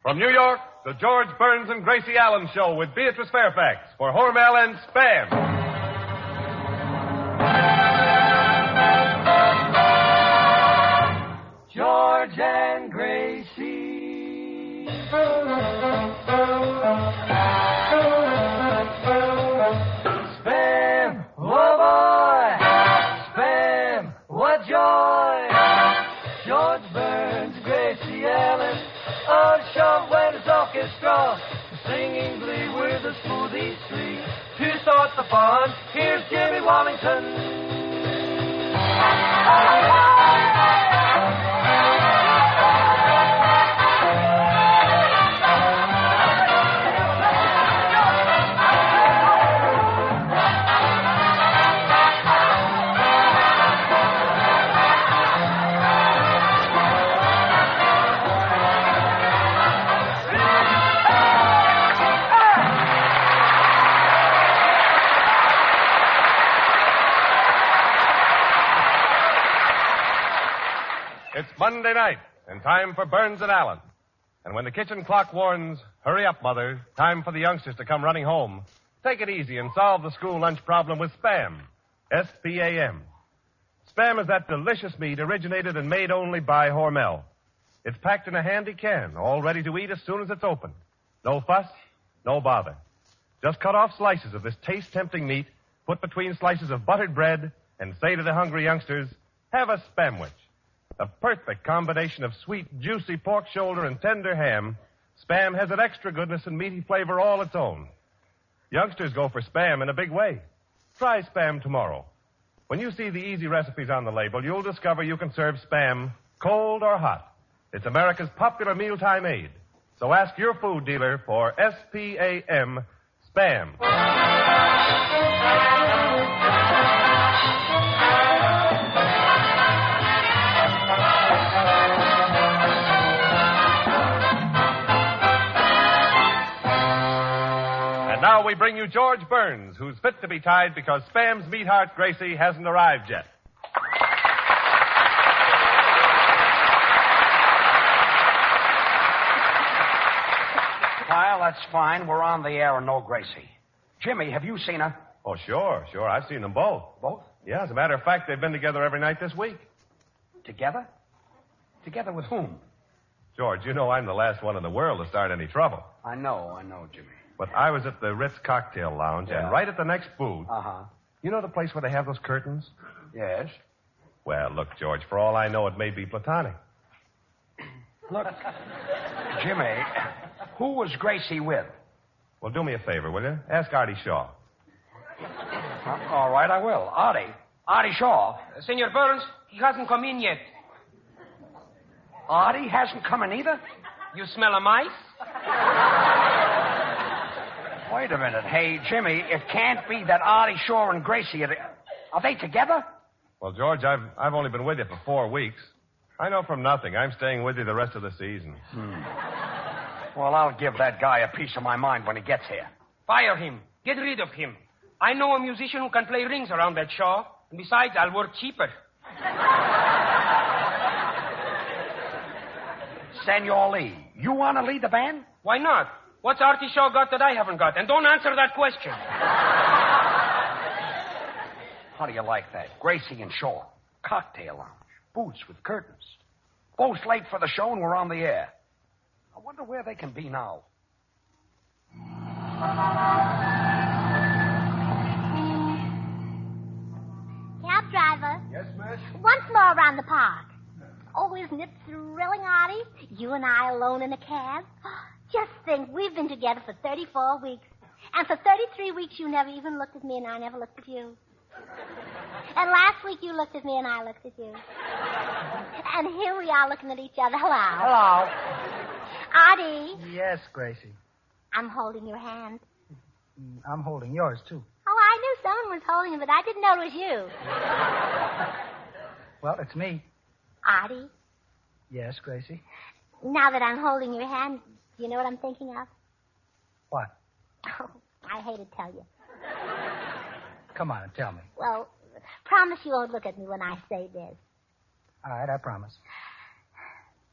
From New York, the George Burns and Gracie Allen Show with Beatrice Fairfax for Hormel and Spam. George and Gracie. Spam, oh boy. Spam, what joy. George Burns, Gracie Allen, all shove when it's orchestra, singing glee with a smoothie street. To start the fun, here's Jimmy Wallington. It's Monday night, and time for Burns and Allen. And when the kitchen clock warns, hurry up, Mother, time for the youngsters to come running home, take it easy and solve the school lunch problem with Spam. S-P-A-M. Spam is that delicious meat originated and made only by Hormel. It's packed in a handy can, all ready to eat as soon as it's opened. No fuss, no bother. Just cut off slices of this taste-tempting meat, put between slices of buttered bread, and say to the hungry youngsters, have a Spamwich. A perfect combination of sweet, juicy pork shoulder and tender ham, Spam has an extra goodness and meaty flavor all its own. Youngsters go for Spam in a big way. Try Spam tomorrow. When you see the easy recipes on the label, you'll discover you can serve Spam cold or hot. It's America's popular mealtime aid. So ask your food dealer for S-P-A-M, Spam. Now we bring you George Burns, who's fit to be tied because Spam's meatheart Gracie hasn't arrived yet. Well, that's fine. We're on the air and no Gracie. Jimmy, have you seen her? Oh, sure. I've seen them both. Both? Yeah, as a matter of fact, they've been together every night this week. Together? Together with whom? George, you know I'm the last one in the world to start any trouble. I know, Jimmy. But I was at the Ritz Cocktail Lounge, and right at the next booth... Uh-huh. You know the place where they have those curtains? Yes. Well, look, George, for all I know, it may be platonic. Look, Jimmy, who was Gracie with? Well, do me a favor, will you? Ask Artie Shaw. All right, I will. Artie Shaw. Senor Burns, he hasn't come in yet. Artie hasn't come in either? You smell a mice? Wait a minute. Hey, Jimmy, it can't be that Artie Shaw and Gracie are they together? Well, George, I've only been with you for 4 weeks. I know from nothing. I'm staying with you the rest of the season. Well, I'll give that guy a piece of my mind when he gets here. Fire him. Get rid of him. I know a musician who can play rings around that Shaw. And besides, I'll work cheaper. Senor Lee, you want to lead the band? Why not? What's Artie Shaw got that I haven't got? And don't answer that question. How do you like that? Gracie and Shaw. Cocktail lounge. Booths with curtains. Both late for the show and we're on the air. I wonder where they can be now. Cab driver. Yes, miss? Once more around the park. Oh, isn't it thrilling, Artie? You and I alone in a cab. Just think, we've been together for 34 weeks. And for 33 weeks, you never even looked at me and I never looked at you. And last week, you looked at me and I looked at you. And here we are looking at each other. Hello. Artie. Yes, Gracie. I'm holding your hand. I'm holding yours, too. Oh, I knew someone was holding it, but I didn't know it was you. Well, it's me. Artie. Yes, Gracie. Now that I'm holding your hand, do you know what I'm thinking of? What? Oh, I hate to tell you. Come on and tell me. Well, promise you won't look at me when I say this. All right, I promise.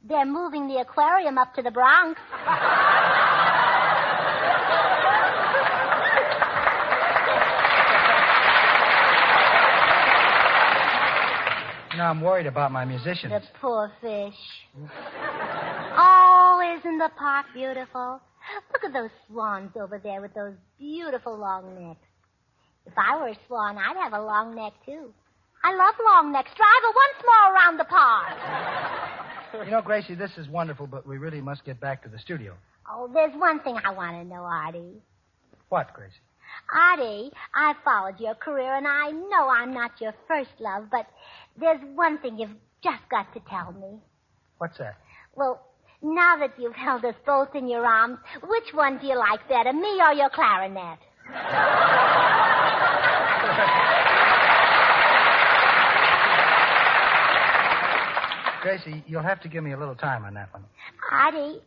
They're moving the aquarium up to the Bronx. Now I'm worried about my musicians. The poor fish. Oh, isn't the park beautiful? Look at those swans over there with those beautiful long necks. If I were a swan, I'd have a long neck, too. I love long necks. Drive her once more around the park. You know, Gracie, this is wonderful, but we really must get back to the studio. Oh, there's one thing I want to know, Artie. What, Gracie? Artie, I followed your career, and I know I'm not your first love, but there's one thing you've just got to tell me. What's that? Well, now that you've held us both in your arms, which one do you like better, me or your clarinet? Gracie, you'll have to give me a little time on that one. Artie,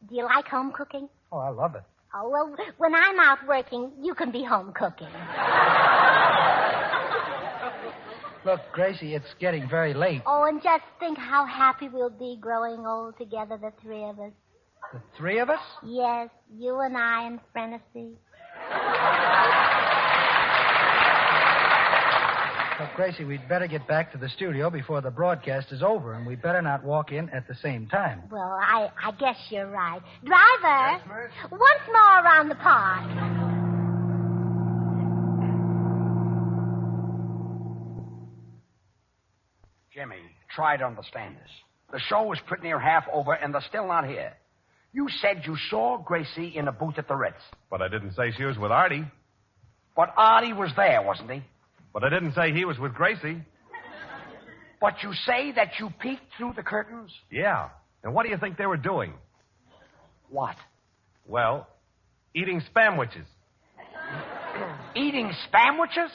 do you like home cooking? Oh, I love it. Oh, well, when I'm out working, you can be home cooking. Look, Gracie, it's getting very late. Oh, and just think how happy we'll be growing old together, the three of us. The three of us? Yes, you and I and Frenessy. Look, Gracie, we'd better get back to the studio before the broadcast is over, and we better not walk in at the same time. Well, I guess you're right. Driver, once more around the park. Jimmy, try to understand this. The show is pretty near half over, and they're still not here. You said you saw Gracie in a booth at the Ritz. But I didn't say she was with Artie. But Artie was there, wasn't he? But I didn't say he was with Gracie. But you say that you peeked through the curtains? Yeah. And what do you think they were doing? What? Well, eating spamwiches. Eating spamwiches?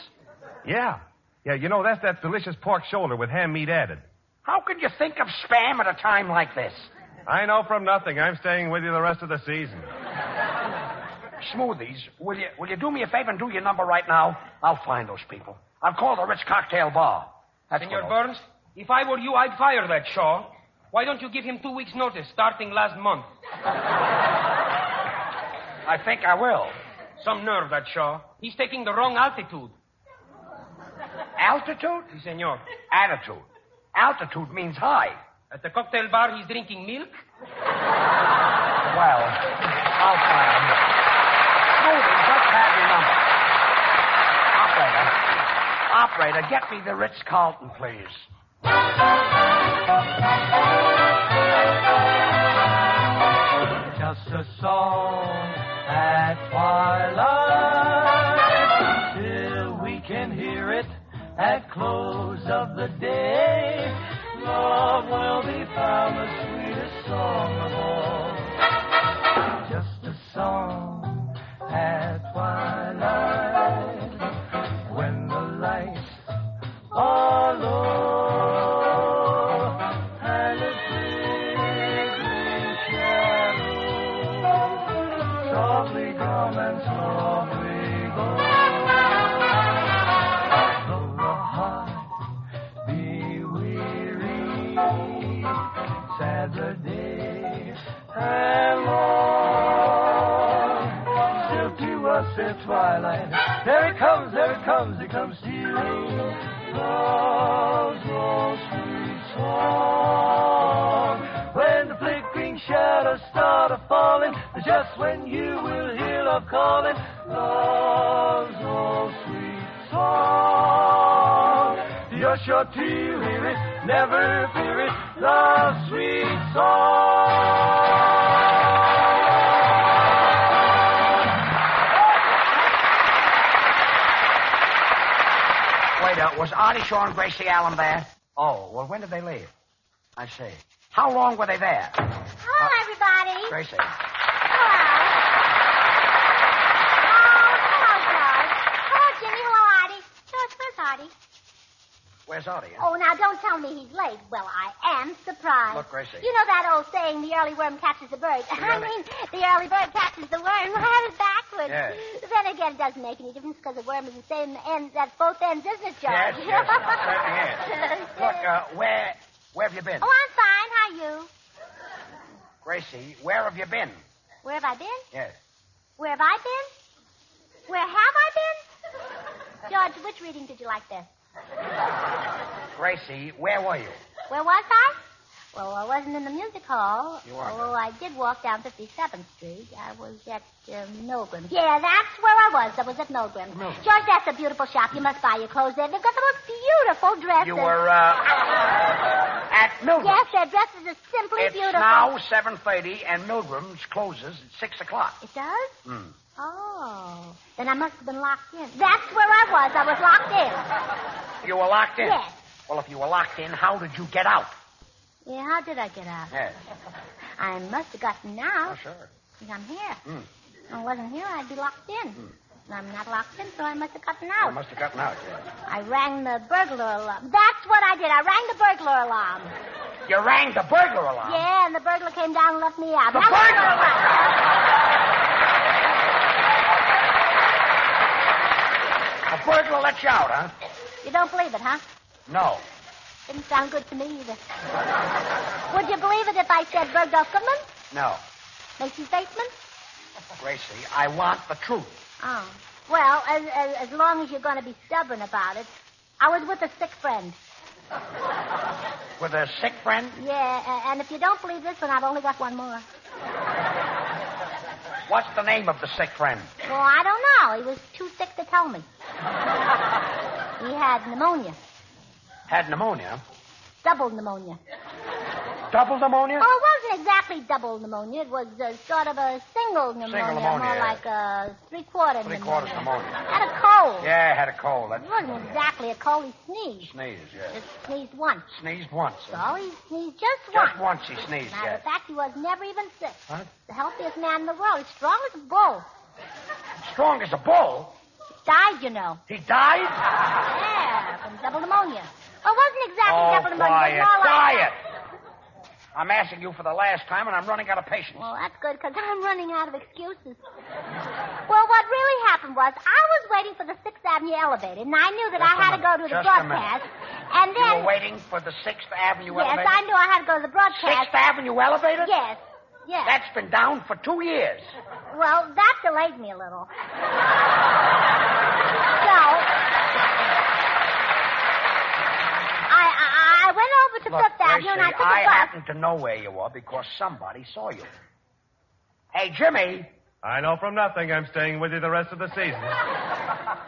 Yeah. Yeah, you know, that's that delicious pork shoulder with ham meat added. How could you think of spam at a time like this? I know from nothing. I'm staying with you the rest of the season. Smoothies, will you do me a favor and do your number right now? I'll find those people. I'll call the Ritz Cocktail Bar. That's Senor what Burns, if I were you, I'd fire that Shaw. Why don't you give him 2 weeks' notice, starting last month? I think I will. Some nerve, that Shaw. He's taking the wrong altitude. Altitude? Si, senor. Attitude. Altitude means high. At the cocktail bar, he's drinking milk? Well, I'll find him. Smoothie, just have your number. Operator, get me the Ritz Carlton, please. Just a song at twilight, till we can hear it at close of the day. Love will be found the sweetest song of all. Just a song at twilight, when the lights are low and the big green shadows softly come and softly go. Though the heart be weary, sad the day and long, still to us at twilight, there it comes, stealing love's old sweet song. When the flickering shadows start a-falling, just when you will hear love calling, love's old sweet song. You're sure to hear it, never fear it, love's sweet song. Wait, was Artie Shaw and Gracie Allen there? Oh, well, when did they leave? I see. How long were they there? Hello, everybody. Gracie. Hello. Oh, hello, George. Hello, Jimmy. Hello, Artie. George, where's Artie? Where's Artie? Oh, now don't tell me he's late. Well, I am surprised. Look, Gracie. You know that old saying, the early worm catches the bird. The early bird catches the worm. I have it backwards. Yes. Then again, it doesn't make any difference because the worm is the same end at both ends, isn't it, George? Yes, it certainly is. Look, where have you been? Oh, I'm fine. How are you? Gracie, where have you been? Where have I been? Yes. Where have I been? Where have I been? George, which reading did you like best? Gracie, where were you? Where was I? Well, I wasn't in the music hall. You weren't. Although I did walk down 57th Street. I was at Milgram's. Yeah, that's where I was. I was at Milgram's. George, that's a beautiful shop. You must buy your clothes there. They've got the most beautiful dresses. You were, at Milgram's. Yes, their dresses are simply It's beautiful. now 7:30, and Milgram's closes at 6 o'clock. It does? Hmm. Oh. Then I must have been locked in. That's where I was. I was locked in. You were locked in? Yes. Well, if you were locked in, how did you get out? Yeah, how did I get out? Yes. I must have gotten out. Oh, sure. Because I'm here. Hmm. If I wasn't here, I'd be locked in. And I'm not locked in, so I must have gotten out. You must have gotten out, yes. I rang the burglar alarm. That's what I did. I rang the burglar alarm. You rang the burglar alarm? Yeah, and the burglar came down and let me out. The That's what burglar it was. The burglar let you out, huh? You don't believe it, huh? No. Didn't sound good to me either. Would you believe it if I said Bergdorf Goodman? No. Macy's basement? Gracie, I want the truth. Oh. Well, as long as you're going to be stubborn about it, I was with a sick friend. With a sick friend? Yeah, and if you don't believe this one, I've only got one more. What's the name of the sick friend? Well, I don't know. He was too sick to tell me. He had pneumonia. Had pneumonia? Double pneumonia. Double pneumonia? Well, it wasn't exactly double pneumonia. It was sort of a single pneumonia. Single pneumonia, More yeah. like a three-quarter pneumonia. Three-quarters pneumonia. Had a cold. Yeah, had a cold. It wasn't exactly a cold. He sneezed. Sneezed, yes. Just sneezed once. Sneezed once. So he sneezed just once. Just once he sneezed, Matter yes. of fact, he was never even sick. Huh? The healthiest man in the world. He's strong as a bull. Strong as a bull? Died, you know. He died? Yeah, from double pneumonia. Well, it wasn't exactly Oh, double pneumonia. quiet, It was more like... quiet. I'm asking you for the last time, and I'm running out of patience. Well, that's good, because I'm running out of excuses. Well, what really happened was I was waiting for the 6th Avenue elevator, and I knew that Just I had a to go to minute, the just a broadcast. And You then... were waiting for the 6th Avenue Yes, elevator? I knew I had to go to the broadcast. 6th Avenue elevator? Yes, yes. That's been down for 2 years. Well, that delayed me a little. So... I went over to Look, Fifth Avenue, and I Gracie, took a I bus. happen to know where you were because somebody saw you. Hey, Jimmy. I know from nothing I'm staying with you the rest of the season.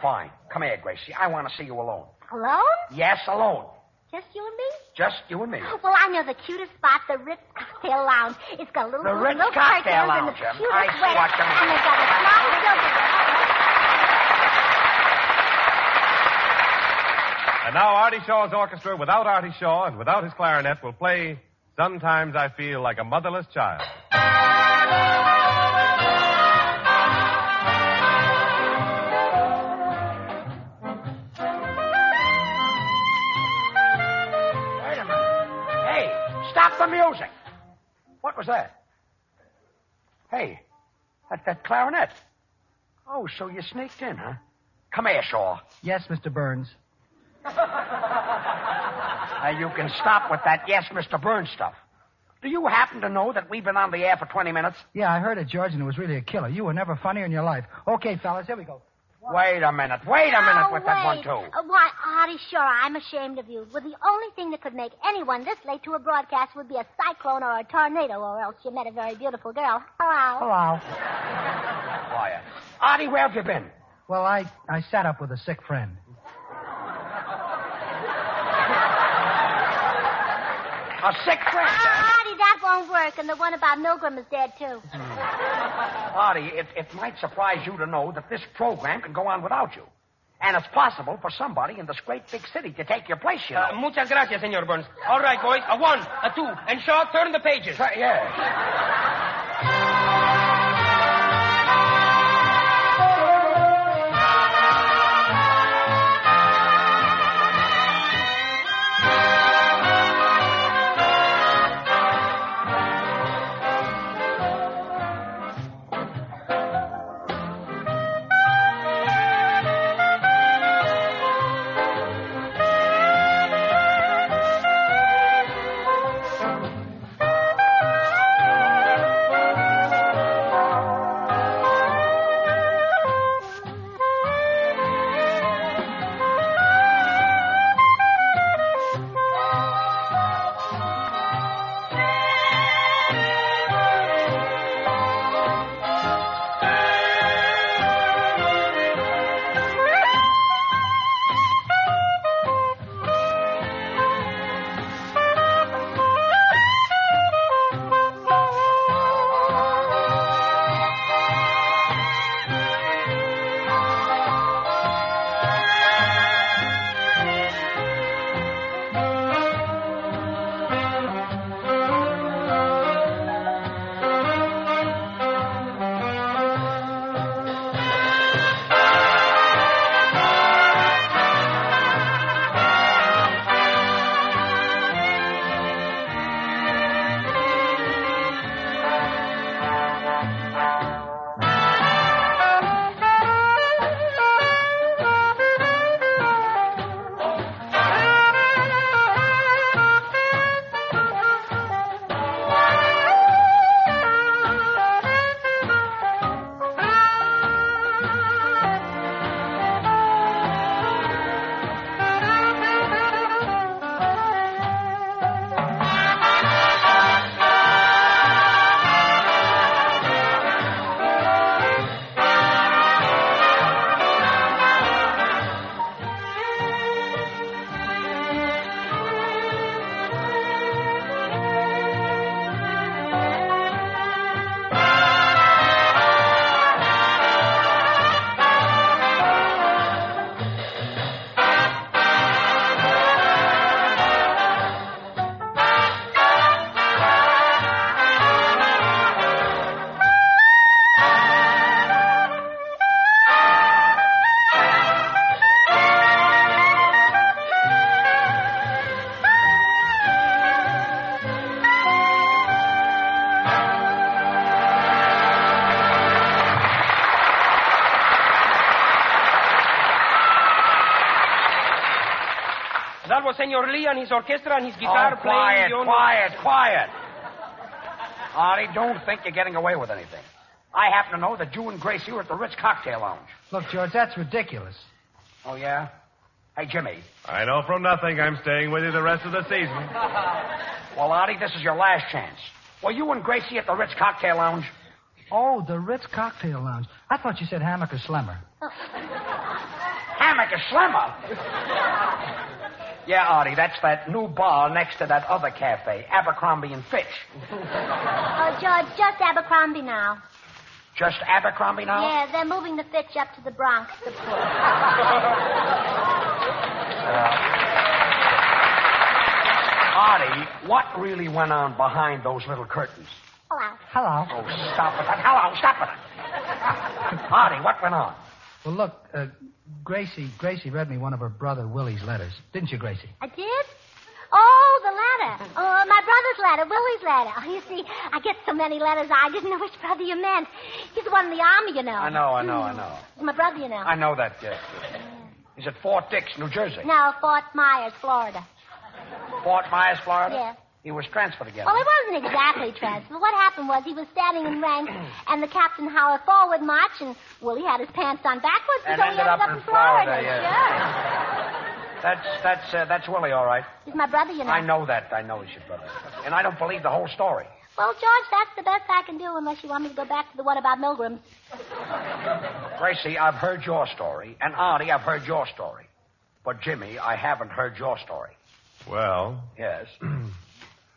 Fine. Come here, Gracie. I want to see you alone. Alone? Yes, alone. Just you and me? Just you and me. Well, I know the cutest spot, the Ritz Cocktail Lounge. It's got little The Ritz little Cocktail curtains and the Lounge, cutest I see waiters, what you mean. and they've got a small silverware. And now Artie Shaw's orchestra, without Artie Shaw and without his clarinet, will play Sometimes I Feel Like a Motherless Child. Wait a minute. Hey, stop the music. What was that? Hey, that clarinet. Oh, so you sneaked in, huh? Come here, Shaw. Yes, Mr. Burns. Now, you can stop with that yes, Mr. Burns stuff. Do you happen to know that we've been on the air for 20 minutes? Yeah, I heard it, George, and it was really a killer. You were never funnier in your life. Okay, fellas, here we go. Wait a minute with that one, too. Why, Artie Shaw, I'm ashamed of you. Well, the only thing that could make anyone this late to a broadcast would be a cyclone or a tornado, or else you met a very beautiful girl. Hello. Hello. Quiet. Artie, where have you been? Well, I sat up with a sick friend. A sick friend, huh? Artie, that won't work, and the one about Milgram is dead, too. Artie, it might surprise you to know that this program can go on without you. And it's possible for somebody in this great big city to take your place, you know. Muchas gracias, Senor Burns. All right, boys. A 1, a 2, and Shaw, turn the pages. Yeah. Senor Lee and his orchestra and his guitar playing. Quiet. Artie, don't think you're getting away with anything. I happen to know that you and Gracie were at the Ritz Cocktail Lounge. Look, George, that's ridiculous. Oh, yeah? Hey, Jimmy. I know from nothing I'm staying with you the rest of the season. Well, Artie, this is your last chance. Were you and Gracie at the Ritz Cocktail Lounge? Oh, the Ritz Cocktail Lounge. I thought you said Hammock or Slemmer. Hammock or Slemmer? Yeah, Artie, that's that new bar next to that other cafe, Abercrombie and Fitch. Oh, George, just Abercrombie now. Just Abercrombie now? Yeah, they're moving the Fitch up to the Bronx. Artie, what really went on behind those little curtains? Hello. Oh, stop it. Hello, stop it. Artie, what went on? Well, look, Gracie read me one of her brother Willie's letters. Didn't you, Gracie? I did? Oh, the letter. Oh, my brother's letter, Willie's letter. Oh, you see, I get so many letters, I didn't know which brother you meant. He's the one in the army, you know. I know. He's my brother, you know. I know that, yes. He's at Fort Dix, New Jersey. No, Fort Myers, Florida. Fort Myers, Florida? Yeah. He was transferred again. Well, he wasn't exactly transferred. What happened was he was standing in rank, and the captain howled forward march, and Willie had his pants on backwards, And so he ended up in Florida, yeah. Sure. That's Willie, all right. He's my brother, you know. I know that. I know he's your brother. And I don't believe the whole story. Well, George, that's the best I can do unless you want me to go back to the one about Milgram's. Gracie, I've heard your story. And Artie, I've heard your story. But, Jimmy, I haven't heard your story. Well, Yes.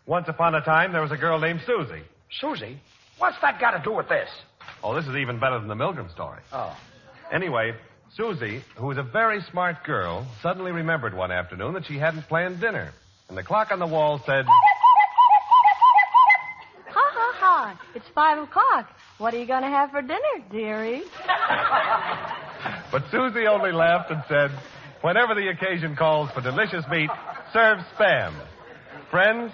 once upon a time, there was a girl named Susie. Susie? What's that got to do with this? Oh, this is even better than the Milgram story. Oh. Anyway, Susie, who was a very smart girl, suddenly remembered one afternoon that she hadn't planned dinner. And the clock on the wall said... Ha. It's 5 o'clock. What are you going to have for dinner, dearie? But Susie only laughed and said, whenever the occasion calls for delicious meat, serve Spam. Friends,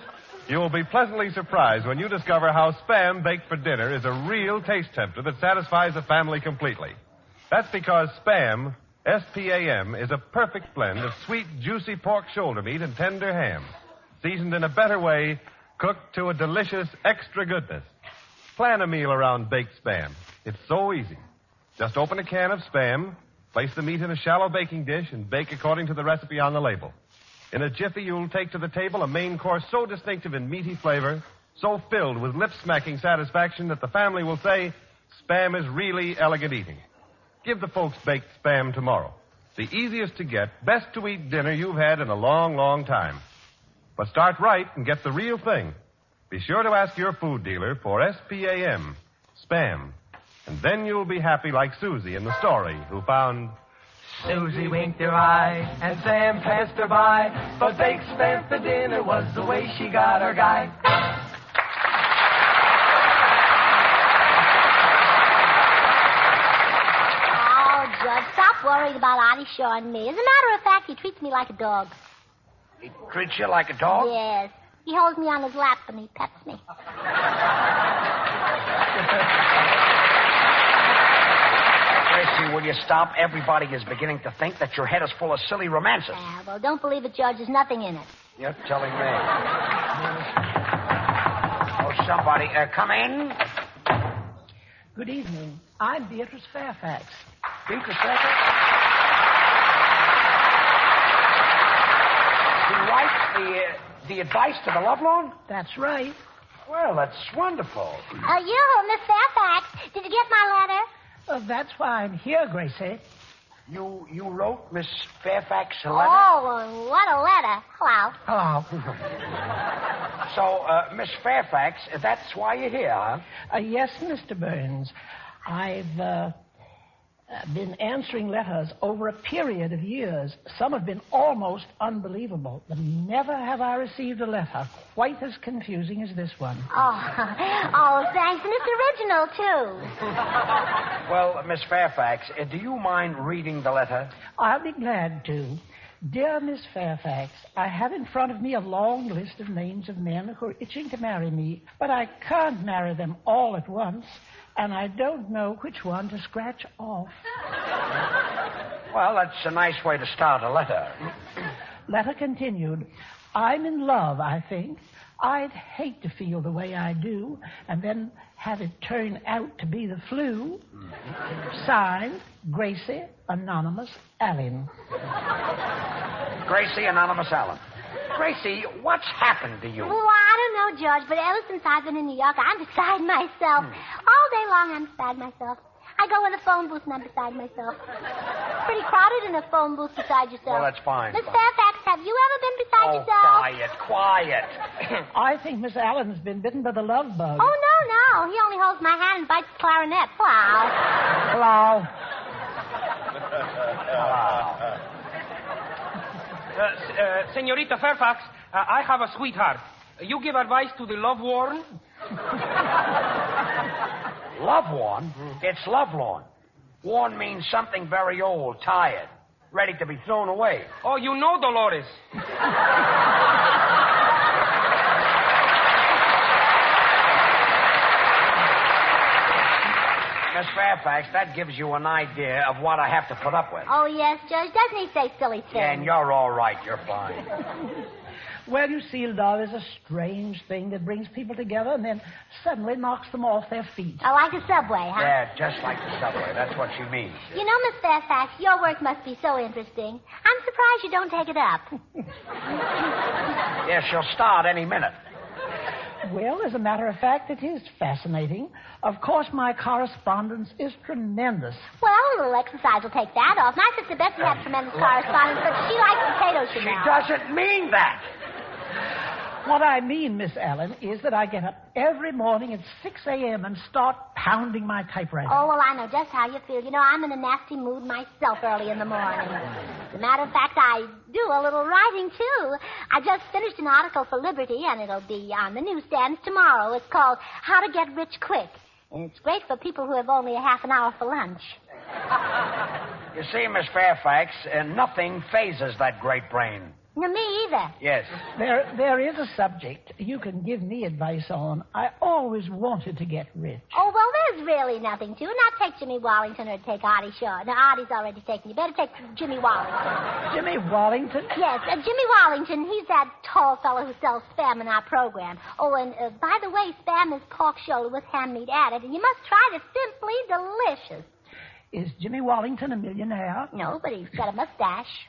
you will be pleasantly surprised when you discover how Spam baked for dinner is a real taste tempter that satisfies the family completely. That's because Spam, S-P-A-M, is a perfect blend of sweet, juicy pork shoulder meat and tender ham, seasoned in a better way, cooked to a delicious extra goodness. Plan a meal around baked Spam. It's so easy. Just open a can of Spam, place the meat in a shallow baking dish, and bake according to the recipe on the label. In a jiffy, you'll take to the table a main course so distinctive in meaty flavor, so filled with lip-smacking satisfaction that the family will say, Spam is really elegant eating. Give the folks baked Spam tomorrow. The easiest to get, best to eat dinner you've had in a long, long time. But start right and get the real thing. Be sure to ask your food dealer for S-P-A-M, Spam. And then you'll be happy like Susie in the story, who found... Susie winked her eye, and Sam passed her by. But baked Spam for dinner was the way she got her guy. Oh, Judge, stop worrying about Artie Shaw and me. As a matter of fact, he treats me like a dog. He treats you like a dog? Yes. He holds me on his lap and he pets me. Gracie, will you stop? Everybody is beginning to think that your head is full of silly romances. Well, don't believe it, Judge. There's nothing in it. You're telling me. Oh, somebody, come in. Good evening. I'm Beatrice Fairfax. Beatrice Fairfax? You write the advice to the Lovelorn? That's right. Well, that's wonderful. You, Miss Fairfax, did you get my letter? That's why I'm here, Gracie. You wrote Miss Fairfax a letter? Oh, what a letter. Hello. Hello. So, Miss Fairfax, that's why you're here, huh? Yes, Mr. Burns. I've been answering letters over a period of years. Some have been almost unbelievable, but never have I received a letter quite as confusing as this one. Oh, thanks. And it's original, too. Well, Miss Fairfax, do you mind reading the letter? I'll be glad to. Dear Miss Fairfax, I have in front of me a long list of names of men who are itching to marry me, but I can't marry them all at once, and I don't know which one to scratch off. Well, that's a nice way to start a letter. Letter continued. I'm in love, I think. I'd hate to feel the way I do and then have it turn out to be the flu. Signed, Gracie Anonymous Allen. Gracie Anonymous Allen. Gracie, what's happened to you? Well, I don't know, George, but ever since I've been in New York, I'm beside myself. All day long, I'm beside myself. I go in the phone booth and I'm beside myself. Pretty crowded in a phone booth beside yourself. Well, that's fine. Miss Fairfax, have you ever been beside yourself? Quiet. I think Miss Allen's been bitten by the love bug. Oh, no. He only holds my hand and bites the clarinet. Wow. Hello. Senorita Fairfax, I have a sweetheart. You give advice to the love-worn? Love-worn? It's lovelorn. Worn means something very old, tired, ready to be thrown away. Oh, you know Dolores. Miss Fairfax, that gives you an idea of what I have to put up with. Oh, yes, Judge. Doesn't he say silly things? Yeah, and you're all right. You're fine. Well, you see, love is a strange thing that brings people together and then suddenly knocks them off their feet. Oh, like a subway, huh? Yeah, just like the subway. That's what she means. You know, Miss Fairfax, your work must be so interesting. I'm surprised you don't take it up. Yeah, she'll start any minute. Well, as a matter of fact, it is fascinating. Of course, my correspondence is tremendous. Well, a little exercise will take that off. My sister Betsy had tremendous correspondence, but she likes potatoes, you She know. doesn't mean that. What I mean, Miss Allen, is that I get up every morning at 6 a.m. and start pounding my typewriter. Oh, well, I know just how you feel. You know, I'm in a nasty mood myself early in the morning. As a matter of fact, I do a little writing, too. I just finished an article for Liberty, and it'll be on the newsstands tomorrow. It's called How to Get Rich Quick. And it's great for people who have only a half an hour for lunch. You see, Miss Fairfax, nothing phases that great brain. No, me either. Yes. There is a subject you can give me advice on. I always wanted to get rich. Oh, well, there's really nothing to it. Now take Jimmy Wallington or take Artie Shaw. Now, Artie's already taken. You better take Jimmy Wallington. Jimmy Wallington? Yes, Jimmy Wallington. He's that tall fellow who sells Spam in our program. Oh, and by the way, Spam is pork shoulder with ham meat added, and you must try it. It's simply delicious. Is Jimmy Wallington a millionaire? No, but he's got a mustache.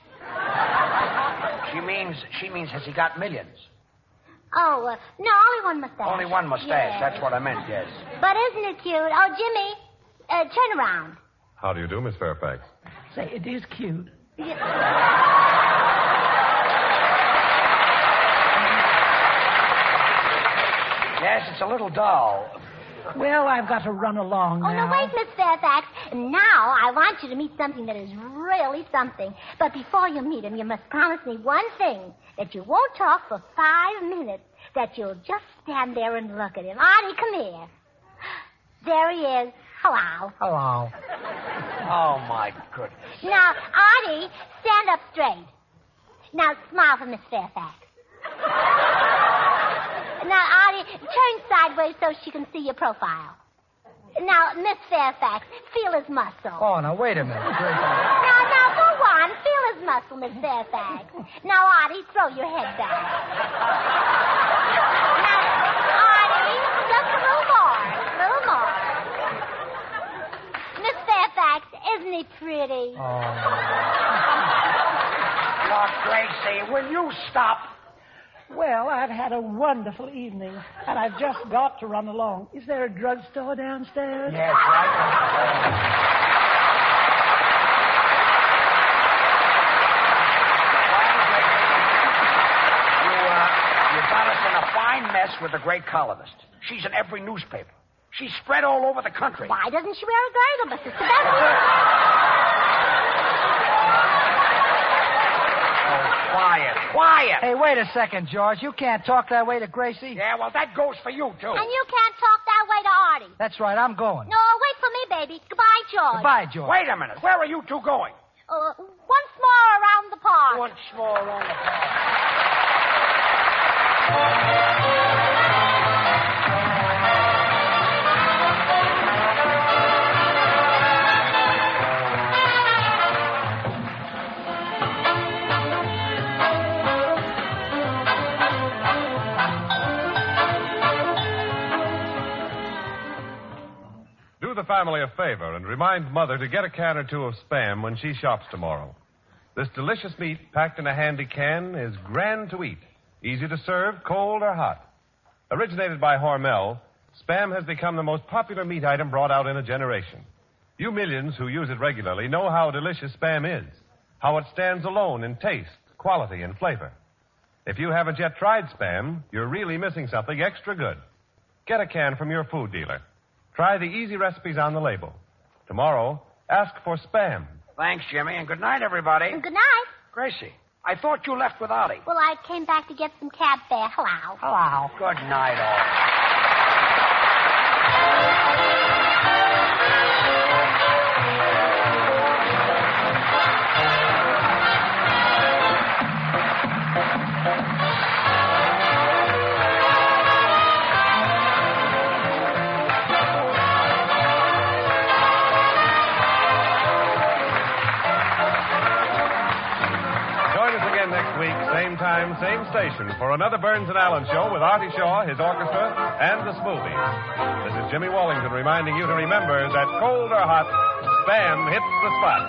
She means has he got millions? Oh, no, only one mustache. Only one mustache. Yes. That's what I meant, yes. But isn't it cute? Oh, Jimmy, turn around. How do you do, Miss Fairfax? Say, it is cute. Yes, it's a little dull. Well, I've got to run along now. Oh, no, wait, Miss Fairfax. Now I want you to meet something that is really something. But before you meet him, you must promise me one thing, that you won't talk for 5 minutes, that you'll just stand there and look at him. Artie, come here. There he is. Hello. Hello. Oh, my goodness. Now, Artie, stand up straight. Now, smile for Miss Fairfax. Now, Artie, turn sideways so she can see your profile. Now, Miss Fairfax, feel his muscle. Oh, now, wait a minute. Now, go on. Feel his muscle, Miss Fairfax. Now, Artie, throw your head back. Now, Artie, just a little more. Miss Fairfax, isn't he pretty? Look, Gracie, will you stop? Well, I've had a wonderful evening, and I've just got to run along. Is there a drugstore downstairs? Yes, right. You got us in a fine mess with the great columnist. She's in every newspaper. She's spread all over the country. Why doesn't she wear a girdle, Mrs. Sebastian? Quiet. Hey, wait a second, George. You can't talk that way to Gracie. Yeah, well, that goes for you, too. And you can't talk that way to Artie. That's right, I'm going. No, wait for me, baby. Goodbye, George. Goodbye, George. Wait a minute. Where are you two going? Once more around the park. Once more around the park. Do the family a favor and remind Mother to get a can or two of Spam when she shops tomorrow. This delicious meat, packed in a handy can, is grand to eat, easy to serve, cold or hot. Originated by Hormel, Spam has become the most popular meat item brought out in a generation. You millions who use it regularly know how delicious Spam is, how it stands alone in taste, quality, and flavor. If you haven't yet tried Spam, you're really missing something extra good. Get a can from your food dealer. Try the easy recipes on the label. Tomorrow, ask for Spam. Thanks, Jimmy, and good night, everybody. Good night. Gracie, I thought you left with Artie. Well, I came back to get some cab fare. Hello. Hello. Good night, all. Next week, same time, same station, for another Burns and Allen show with Artie Shaw, his orchestra, and the Smoothies. This is Jimmy Wallington reminding you to remember that cold or hot, Spam hits the spot.